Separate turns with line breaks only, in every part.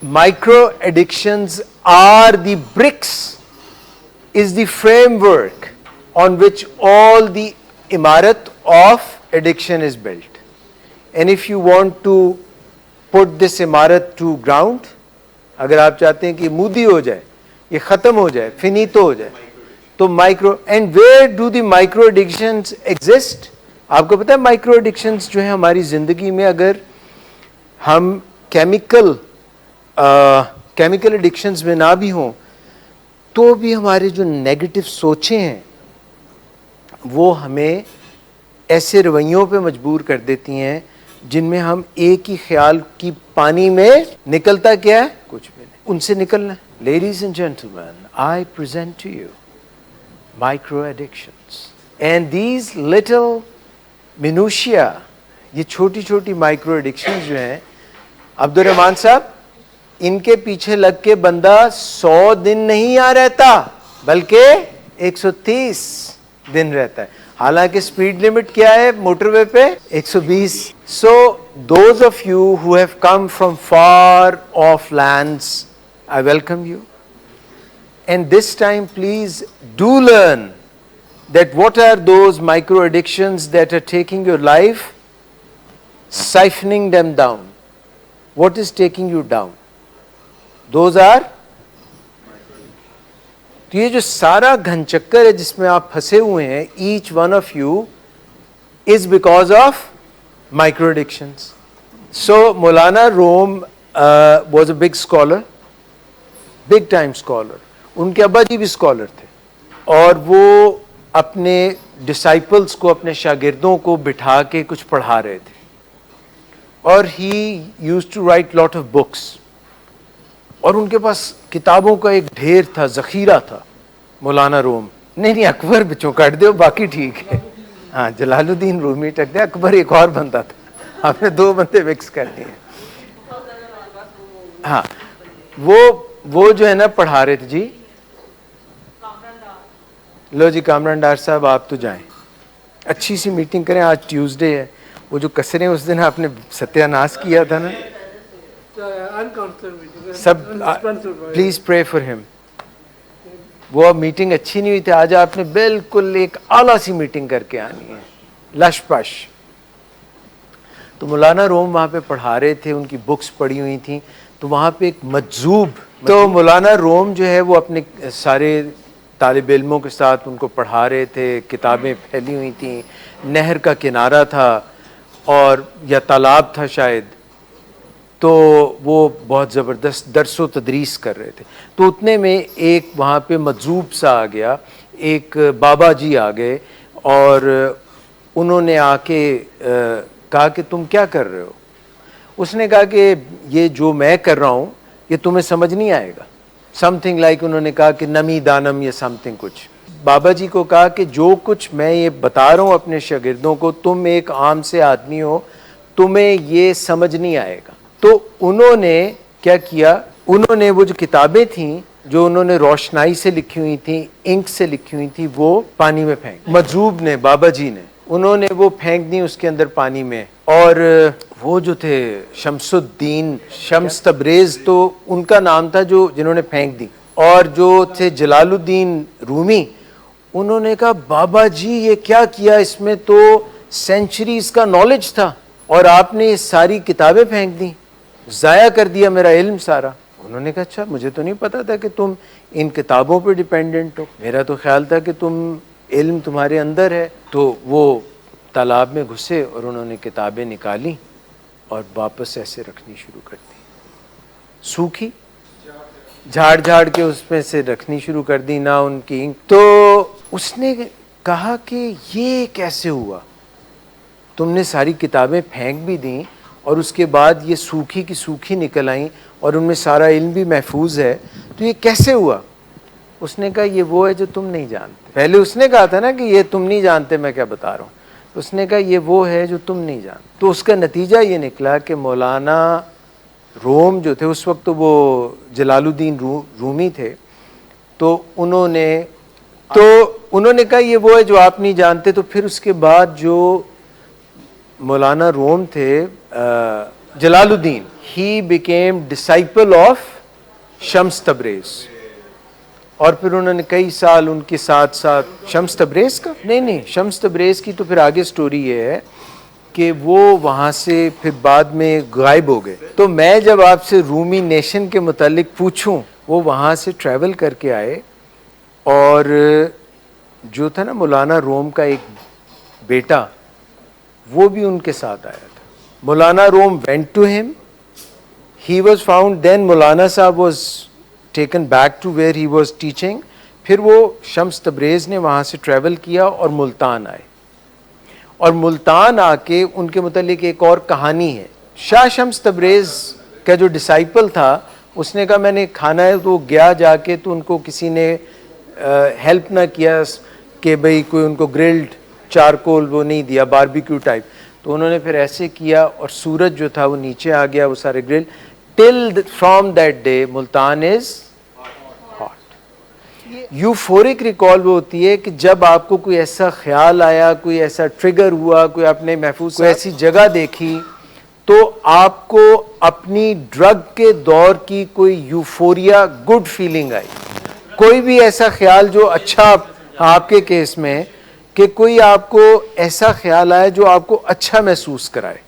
micro addictions are the bricks, is the framework on which all the imarat of addiction is built. And if you want to put this imarat to ground, اگر آپ چاہتے ہیں کہ یہ مودی ہو جائے, یہ ختم ہو جائے, فینیتو ہو جائے, تو micro, and where do the micro addictions exist? آپ کو پتہ ہے مائکرو ایڈکشنز جو ہیں ہماری زندگی میں, اگر ہم کیمیکل ایڈکشنز میں نہ بھی ہوں تو بھی ہمارے جو نیگیٹو سوچیں ہیں وہ ہمیں ایسے رویوں پہ مجبور کر دیتی ہیں جن میں ہم ایک ہی خیال کی پانی میں نکلتا کیا ہے, کچھ بھی نہیں, ان سے نکلنا ہے. Ladies and gentlemen, I present to you micro addictions, and these little minutiae, یہ چھوٹی چھوٹی مائکرو ایڈکشنز جو ہیں عبد الرحمان صاحب, ان کے پیچھے لگ کے بندہ 100 دن نہیں رہتا بلکہ 130 دن رہتا ہے. حالانکہ سپیڈ لمٹ کیا ہے موٹر وے پہ 120. So those of you who have come from far of lands, I welcome you. And this time please do learn that what are those micro addictions that are taking your life, siphoning them down. What is taking you down? Those are, تو یہ جو سارا گھن چکر ہے جس میں آپ پھنسے ہوئے ہیں, each one of you is because of micro addictions. So Maulana Rum was a big scholar, big time scholar. ان کے ابا جی بھی اسکالر تھے, اور وہ اپنے ڈسائپلس کو, اپنے شاگردوں کو بٹھا کے کچھ پڑھا رہے تھے, اور he used to write lot of books, اور ان کے پاس کتابوں کا ایک ڈھیر تھا, ذخیرہ تھا. مولانا روم, نہیں اکبر بچوں کاٹ دو باقی ٹھیک ہے, ہاں جلال الدین رومی ٹک دے, اکبر ایک اور بندہ تھا, آپ نے 2 بندے مکس کر دیے. ہاں وہ جو ہے نا پڑھا رہے تھے. جی لو جی کامران ڈار صاحب آپ تو جائیں, اچھی سی میٹنگ کریں, آج ٹیوزڈے ہے. وہ جو کسریں اس دن آپ نے ستیہ ناش کیا تھا نا, سب پلیز پرے فار ہم. وہ میٹنگ اچھی نہیں ہوئی تھی, آج آپ نے بالکل ایک اعلیٰ سی میٹنگ کر کے آنی ہے, لش پش. تو مولانا روم وہاں پہ پڑھا رہے تھے, ان کی بکس پڑھی ہوئی تھیں, تو وہاں پہ ایک مجذوب, تو مولانا روم جو ہے وہ اپنے سارے طالب علموں کے ساتھ ان کو پڑھا رہے تھے, کتابیں پھیلی ہوئی تھیں, نہر کا کنارہ تھا اور یا تالاب تھا شاید, تو وہ بہت زبردست درس و تدریس کر رہے تھے. تو اتنے میں ایک وہاں پہ مجذوب سا آ گیا, ایک بابا جی آ گئے, اور انہوں نے آ کے کہا کہ تم کیا کر رہے ہو؟ اس نے کہا کہ یہ جو میں کر رہا ہوں یہ تمہیں سمجھ نہیں آئے گا. سم تھنگ لائک انہوں نے کہا کہ نمی دانم یا سم تھنگ کچھ. بابا جی کو کہا کہ جو کچھ میں یہ بتا رہا ہوں اپنے شاگردوں کو, تم ایک عام سے آدمی ہو, تمہیں یہ سمجھ نہیں آئے گا. تو انہوں نے کیا کیا, انہوں نے وہ جو کتابیں تھیں جو انہوں نے روشنائی سے لکھی ہوئی تھیں, انک سے لکھی ہوئی تھیں, وہ پانی میں پھینک. مجذوب نے, بابا جی نے, انہوں نے وہ پھینک دی اس کے اندر پانی میں. اور وہ جو تھے شمس الدین شمس تبریز, تو ان کا نام تھا جو جنہوں نے پھینک دی, اور جو تھے جلال الدین رومی, انہوں نے کہا بابا جی یہ کیا کیا, اس میں تو سینچریز کا نالج تھا اور آپ نے یہ ساری کتابیں پھینک دیں, ضائع کر دیا میرا علم سارا. انہوں نے کہا اچھا, مجھے تو نہیں پتا تھا کہ تم ان کتابوں پہ ڈیپینڈنٹ ہو, میرا تو خیال تھا کہ تم علم تمہارے اندر ہے. تو وہ تالاب میں گھسے اور انہوں نے کتابیں نکالی اور واپس ایسے رکھنی شروع کر دی, سوکھی جھاڑ کے اس میں سے رکھنی شروع کر دی, نہ ان کی انک. تو اس نے کہا کہ یہ کیسے ہوا, تم نے ساری کتابیں پھینک بھی دیں اور اس کے بعد یہ سوکھی کی سوکھی نکل آئیں اور ان میں سارا علم بھی محفوظ ہے, تو یہ کیسے ہوا؟ اس نے کہا یہ وہ ہے جو تم نہیں جانتے. پہلے اس نے کہا تھا نا کہ یہ تم نہیں جانتے میں کیا بتا رہا ہوں, اس نے کہا یہ وہ ہے جو تم نہیں جانتے. تو اس کا نتیجہ یہ نکلا کہ مولانا روم جو تھے اس وقت, تو وہ جلال الدین رومی تھے, تو انہوں نے کہا یہ وہ ہے جو آپ نہیں جانتے. تو پھر اس کے بعد جو مولانا روم تھے Jalaluddin, he became disciple of Shams Tabriz. اور پھر انہوں نے کئی سال ان کے ساتھ ساتھ شمس تبریز کا نہیں شمس تبریز کی تو پھر آگے سٹوری یہ ہے کہ وہ وہاں سے پھر بعد میں غائب ہو گئے. تو میں جب آپ سے رومی نیشن کے متعلق پوچھوں, وہ وہاں سے ٹریول کر کے آئے, اور جو تھا نا مولانا روم کا ایک بیٹا, وہ بھی ان کے ساتھ آیا تھا. مولانا روم went to him, he was found, then مولانا صاحب was taken back to where he was teaching. پھر وہ شمس تبریز نے وہاں سے ٹریول کیا اور ملتان آئے, اور ملتان آ کے ان کے متعلق ایک اور کہانی ہے. شاہ شمس تبریز کا جو ڈسائپل تھا, اس نے کہا میں نے کھانا ہے, تو گیا جا کے, تو ان کو کسی نے ہیلپ نہ کیا کہ بھئی کوئی ان کو گرلڈ چارکول وہ نہیں دیا, باربیکیو ٹائپ. تو انہوں نے پھر ایسے کیا, اور سورج جو تھا وہ نیچے آ گیا, وہ سارے گرل. Till from that day Multan is hot. یوفورک ریکال وہ ہوتی ہے کہ جب آپ کو کوئی ایسا خیال آیا, کوئی ایسا ٹریگر ہوا, کوئی آپ نے محفوظ کوئی ایسی جگہ دیکھی, تو آپ کو اپنی ڈرگ کے دور کی کوئی یوفوریا گڈ فیلنگ آئی. کوئی بھی ایسا خیال جو اچھا, آپ کے کیس میں کہ کوئی آپ کو ایسا خیال آیا جو آپ کو اچھا محسوس کرائے,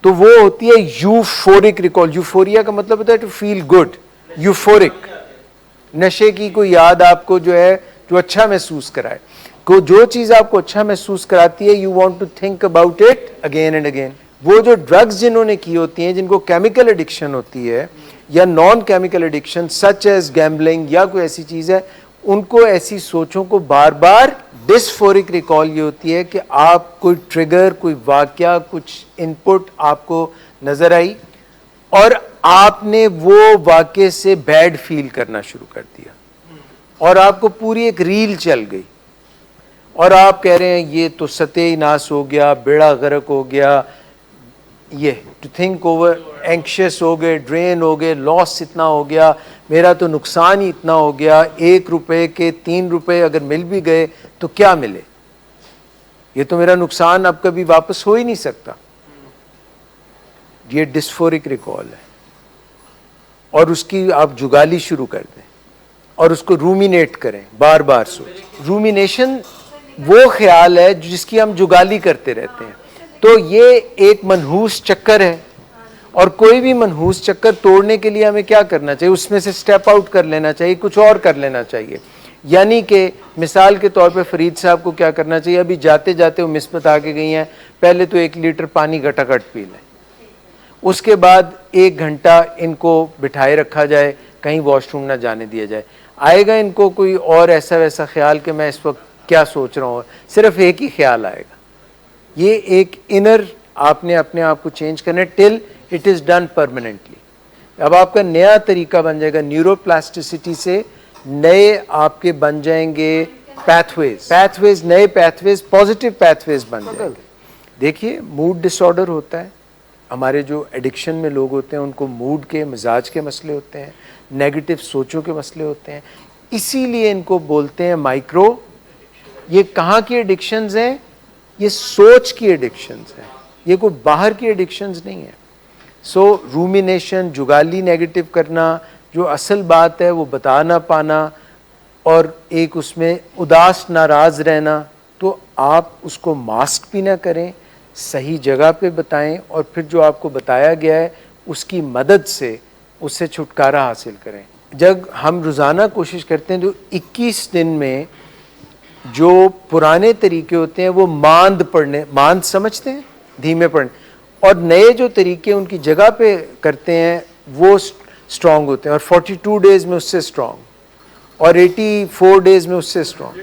تو وہ ہوتی ہے یوفورک ریکال. یوفوریا کا مطلب ہوتا ہے ٹو فیل گڈ. یوفورک نشے کی کوئی یاد آپ کو جو ہے جو اچھا محسوس کرائے. جو چیز آپ کو اچھا محسوس کراتی ہے, you want to think about it again and again. وہ جو ڈرگز جنہوں نے کی ہوتی ہیں, جن کو کیمیکل ایڈکشن ہوتی ہے یا naan chemical addiction such as gambling یا کوئی ایسی چیز ہے, ان کو ایسی سوچوں کو بار بار ڈسفورک ریکال یہ ہوتی ہے کہ آپ کوئی ٹریگر, کوئی واقعہ, کچھ ان پٹ آپ کو نظر آئی, اور آپ نے وہ واقعے سے بیڈ فیل کرنا شروع کر دیا, اور آپ کو پوری ایک ریل چل گئی, اور آپ کہہ رہے ہیں یہ تو ستیہ ناس ہو گیا, بیڑا غرق ہو گیا, یہ ٹو تھنک اوور, اینکشیس ہو گئے, ڈرین ہو گئے, لاس اتنا ہو گیا, میرا تو نقصان ہی اتنا ہو گیا, 1 روپے کے 3 روپے اگر مل بھی گئے تو کیا ملے, یہ تو میرا نقصان اب کبھی واپس ہو ہی نہیں سکتا. یہ ڈسفورک ریکال ہے, اور اس کی آپ جگالی شروع کر دیں اور اس کو رومینیٹ کریں, بار بار سوچیں. رومینیشن وہ خیال ہے جس کی ہم جگالی کرتے رہتے ہیں. تو یہ ایک منحوس چکر ہے, اور کوئی بھی منحوس چکر توڑنے کے لیے ہمیں کیا کرنا چاہیے, اس میں سے سٹیپ آؤٹ کر لینا چاہیے, کچھ اور کر لینا چاہیے. یعنی کہ مثال کے طور پہ فرید صاحب کو کیا کرنا چاہیے, ابھی جاتے جاتے وہ مصبت آ کے گئی ہیں, پہلے تو 1 لیٹر پانی گھٹا گھٹ پی لیں, اس کے بعد 1 گھنٹہ ان کو بٹھائے رکھا جائے, کہیں واش روم نہ جانے دیا جائے. آئے گا ان کو کوئی اور ایسا ویسا خیال کہ میں اس وقت کیا سوچ رہا ہوں, صرف ایک ہی خیال آئے گا. یہ ایک انر آپ نے اپنے آپ کو چینج کرنا ہے till it is done permanently. اب آپ کا نیا طریقہ بن جائے گا, نیورو پلاسٹیسٹی سے نئے آپ کے بن جائیں گے پیتھ ویز, نئے پیتھ ویز, پازیٹیو پیتھ ویز بن جائیں گے. دیکھیے موڈ ڈس آرڈر ہوتا ہے, ہمارے جو ایڈکشن میں لوگ ہوتے ہیں ان کو موڈ کے, مزاج کے مسئلے ہوتے ہیں, نیگیٹو سوچوں کے مسئلے ہوتے ہیں, اسی لیے ان کو بولتے ہیں مائکرو. یہ کہاں کی ایڈکشنز ہیں, یہ سوچ کی ایڈکشنز ہیں, یہ کوئی باہر کی ایڈکشنز نہیں ہیں. سو رومینیشن, جگالی نیگیٹو کرنا, جو اصل بات ہے وہ بتا نہ پانا, اور ایک اس میں اداس ناراض رہنا, تو آپ اس کو ماسک بھی نہ کریں, صحیح جگہ پہ بتائیں, اور پھر جو آپ کو بتایا گیا ہے اس کی مدد سے اس سے چھٹکارا حاصل کریں. جب ہم روزانہ کوشش کرتے ہیں تو 21 دن میں جو پرانے طریقے ہوتے ہیں وہ ماند پڑھنے, ماند سمجھتے ہیں, دھیمے پڑھنے, اور نئے جو طریقے ان کی جگہ پہ کرتے ہیں وہ اسٹرانگ ہوتے ہیں, اور 42 ڈیز میں اس سے اسٹرانگ, اور 84 ڈیز میں اس سے اسٹرانگ,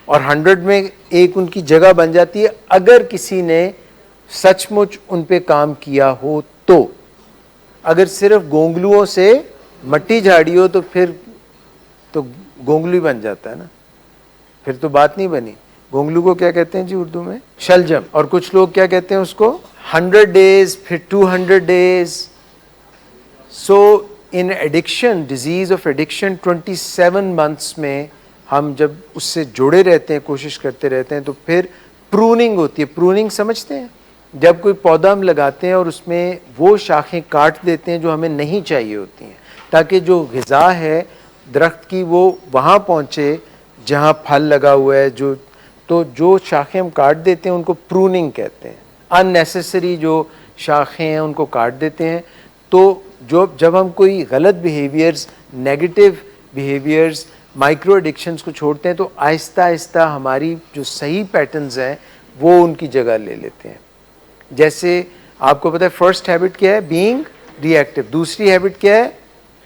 اور 100 میں ایک ان کی جگہ بن جاتی ہے اگر کسی نے سچ مچ ان پہ کام کیا ہو تو. اگر صرف گونگلوؤں سے مٹی جھاڑی ہو تو پھر تو گونگلو بن جاتا ہے نا, پھر تو بات نہیں بنی. گونگلو کو کیا کہتے ہیں جی اردو میں, شلجم, اور کچھ لوگ کیا کہتے ہیں اس کو 100 ڈیز, پھر 200 days. So in addiction, disease of addiction 27 months میں ہم جب اس سے جڑے رہتے ہیں, کوشش کرتے رہتے ہیں, تو پھر پروننگ ہوتی ہے. پروننگ سمجھتے ہیں, جب کوئی پودا ہم لگاتے ہیں اور اس میں وہ شاخیں کاٹ دیتے ہیں جو ہمیں نہیں چاہیے ہوتی ہیں تاکہ جو غذا ہے درخت کی وہ وہاں پہنچے جہاں پھل لگا ہوا ہے، جو شاخیں ہم کاٹ دیتے ہیں ان کو پروننگ کہتے ہیں. ان نیسیسری جو شاخیں ہیں ان کو کاٹ دیتے ہیں. تو جب ہم کوئی غلط behaviours, negative behaviours, micro addictions کو چھوڑتے ہیں تو آہستہ آہستہ ہماری جو صحیح پیٹرنز ہیں وہ ان کی جگہ لے لیتے ہیں. جیسے آپ کو پتہ ہے فرسٹ ہیبٹ کیا ہے؟ بینگ ری ایکٹیو. دوسری ہیبٹ کیا ہے؟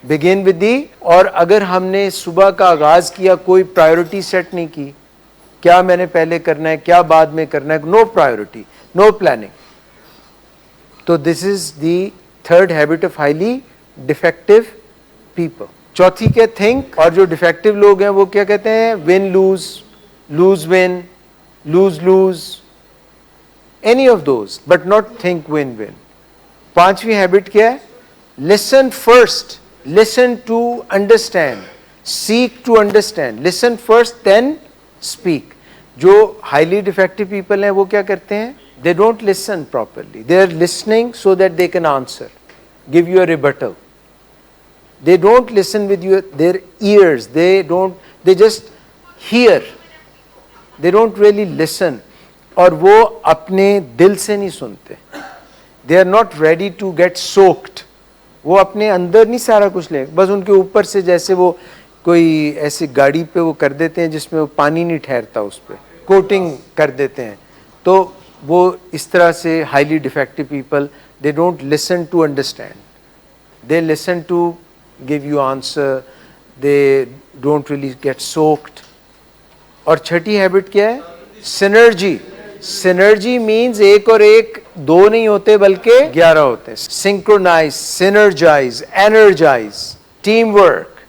Begin with the. اور اگر ہم نے صبح کا آغاز کیا کوئی پرائیورٹی سیٹ نہیں کی، کیا میں نے پہلے کرنا ہے کیا بعد میں کرنا ہے، نو پرائیورٹی، نو پلاننگ. تو this is the third habit of highly defective people. چوتھی کیا؟ تھنک. اور جو ڈیفیکٹو لوگ ہیں وہ کیا کہتے ہیں؟ Win lose, lose win, lose lose, any of those but not think win win. پانچویں ہیبٹ کیا ہے؟ Listen first, listen to understand, seek to understand. Listen first then speak. جو ہائیلی ڈیفیکٹو پیپل ہیں وہ کیا کرتے ہیں؟ They don't listen properly. They are listening so that they can answer, give you a rebuttal. They don't listen with their ears. They just hear. They don't really listen. اور وہ اپنے دل سے نہیں سنتے. They are not ready to get soaked. وہ اپنے اندر نہیں سارا کچھ لیں، بس ان کے اوپر سے جیسے وہ کوئی ایسی گاڑی پہ وہ کر دیتے ہیں جس میں وہ پانی نہیں ٹھہرتا، اس پہ کوٹنگ کر دیتے ہیں. تو وہ اس طرح سے highly defective people, they don't listen to understand. They listen to give you answer. They don't really get soaked. اور چھٹی ہیبٹ کیا ہے؟ سینرجی. سینرجی مینز ایک اور ایک دو نہیں ہوتے بلکہ 11 ہوتے ہیں. Synchronize, synergize, energize, team work.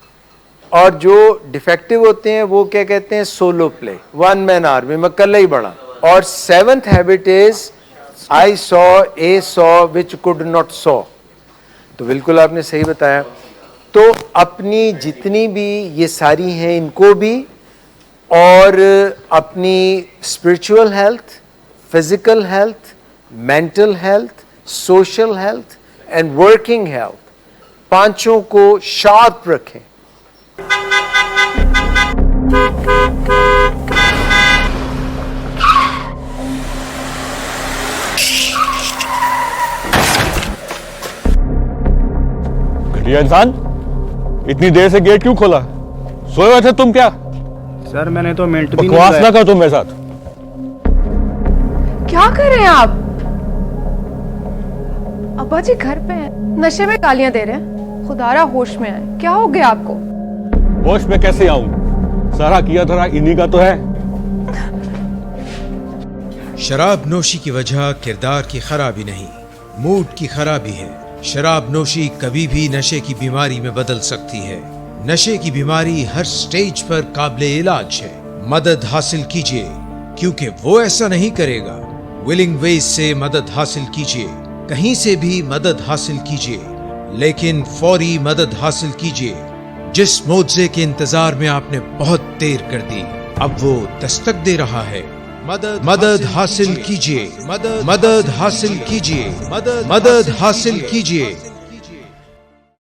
اور جو ڈیفیکٹو ہوتے ہیں وہ کیا کہتے ہیں؟ Solo play, one man army, میں اکیلا ہی بڑا. اور seventh habit is I saw a saw which could not saw. تو بالکل آپ نے صحیح بتایا. تو اپنی جتنی بھی یہ ساری ہیں ان کو بھی، اور اپنی spiritual health, physical health, mental health, social health and working health, پانچوں کو شارپ رکھیں.
گھٹیا انسان، اتنی دیر سے گیٹ کیوں کھولا؟ سوئے ہوئے تھے تم کیا؟
سر میں نے تو منٹ بھی
بکواس نہ کر تم میرے ساتھ.
کیا کر رہے ہیں آپ؟ ابا جی گھر پہ ہیں، نشے میں گالیاں دے رہے ہیں. خدارا ہوش میں آئے، کیا ہو گیا آپ کو؟
ہوش میں کیسے آؤں؟ سارا کیا دھرا انہی کا تو ہے.
شراب نوشی کی وجہ کردار کی خرابی نہیں، موڈ کی خرابی ہے. شراب نوشی کبھی بھی نشے کی بیماری میں بدل سکتی ہے. نشے کی بیماری ہر سٹیج پر قابل علاج ہے. مدد حاصل کیجیے، کیونکہ وہ ایسا نہیں کرے گا. ولنگ ویز سے مدد حاصل کیجیے، کہیں سے بھی مدد حاصل کیجیے، لیکن فوری مدد حاصل کیجیے. جس معجزے کے انتظار میں آپ نے بہت دیر کر دی، اب وہ دستک دے رہا ہے. مدد حاصل کیجیے، مدد حاصل کیجیے، مدد حاصل کیجیے.